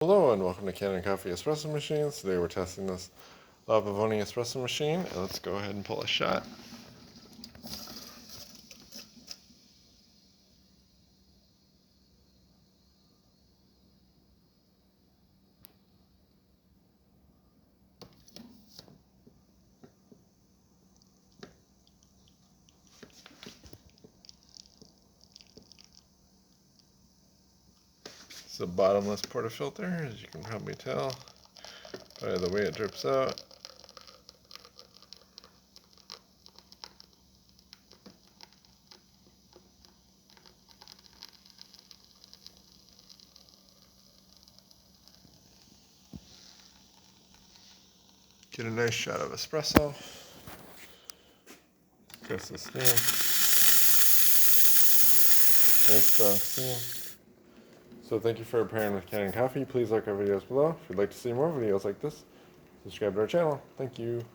Hello and welcome to Kanen Coffee Espresso Machines. Today we're testing this Pavoni espresso machine. And let's go ahead and pull a shot. It's a bottomless portafilter, as you can probably tell by the way it drips out. Get a nice shot of espresso. Press the steam. Nice strong steam. So thank you for pairing with Kanen Coffee. Please like our videos below. If you'd like to see more videos like this, subscribe to our channel. Thank you.